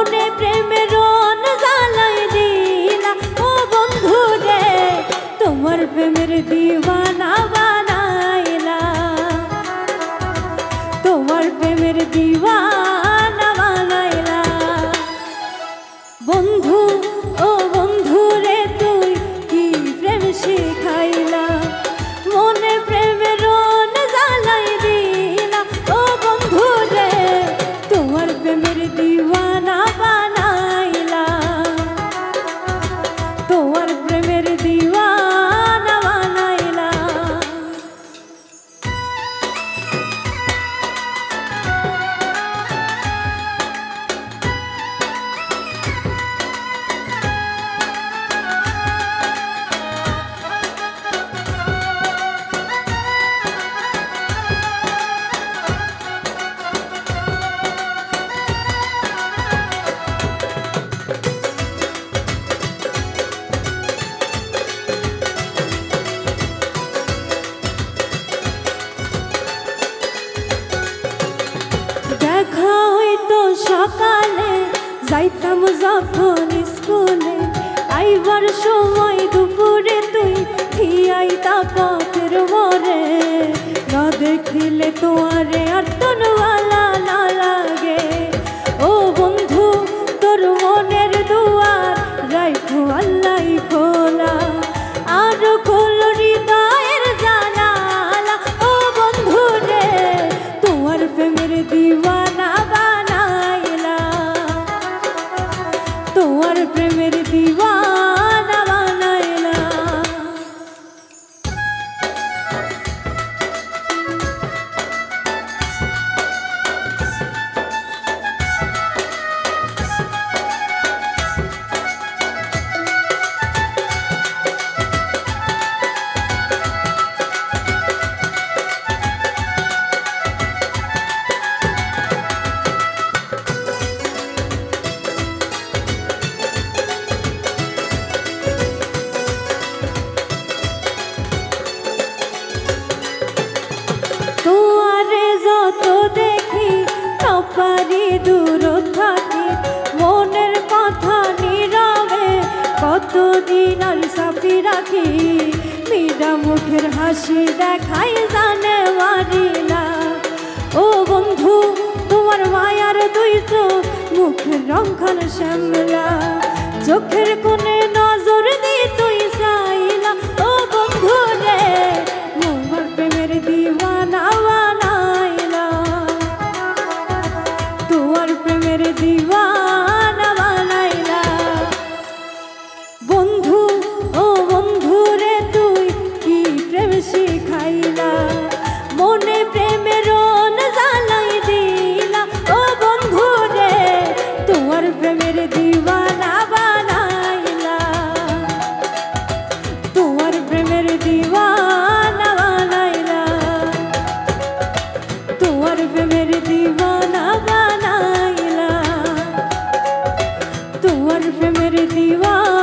মনে প্রেমের রন জ্বালাই দিলা ও বন্ধু রে, তোমার প্রেমের দিওয়ানা বানাইলা, তোমার প্রেমের দিওয়ানা বানাইলা। বন্ধু ও বন্ধু রে তুই কি প্রেম শিখাইলা, মনে প্রেমের রন জ্বালাই দিলা ও বন্ধু রে, তোমার প্রেমের দিওয়ানা বানাইলা, তোমার প্রেমের দিওয়ানা বানাইলা। দেখা হইতো সকালে যাইতাম যখন স্কুলে, আইবার সময় দুপুরে তুই ঠিয়াইতা পথের মোড়ে, না দেখিলে তোয়ারে আর তনওয়ালা না লাগে। ও বন্ধু তোর মনের দুয়ার রাইখো আল্লাহ খোলা, আর খোলো হৃদয়ের জানালা ও বন্ধু রে, তোমার প্রেমের দিওয়ানা বানাইলা, তোমার প্রেমের দিওয়ানা বানাইলা। তোয়ারে যত দেখি পারি দূর থাকি, মনের কথা নীরবে কতদিন আর চাপি রাখি, মীরা মুখের হাসি দেখাই জানে মারিলা। ও বন্ধু তোমার মায়ার দুই চোখ মুখের রংখান শ্যামলা, চোখের কোণে নজর দিয়ে তুই চাইলা ও বন্ধু রে, তোমার প্রেমের দিওয়ানা বানাইলা, তোমার প্রেমের দিওয়ানা বানাইলা। বন্ধু ও বন্ধু রে তুই কি প্রেম শিখাইলা, মনে প্রেমের রন জ্বালাই দিলা ও বন্ধু রে, তোমার প্রেমের দিওয়ানা বানাইলা, তোমার প্রেমের দিওয়ানা বানাইলা, তোমার প্রেমের দিওয়ানা বানাইলা, তোমার প্রেমের দিওয়ানা।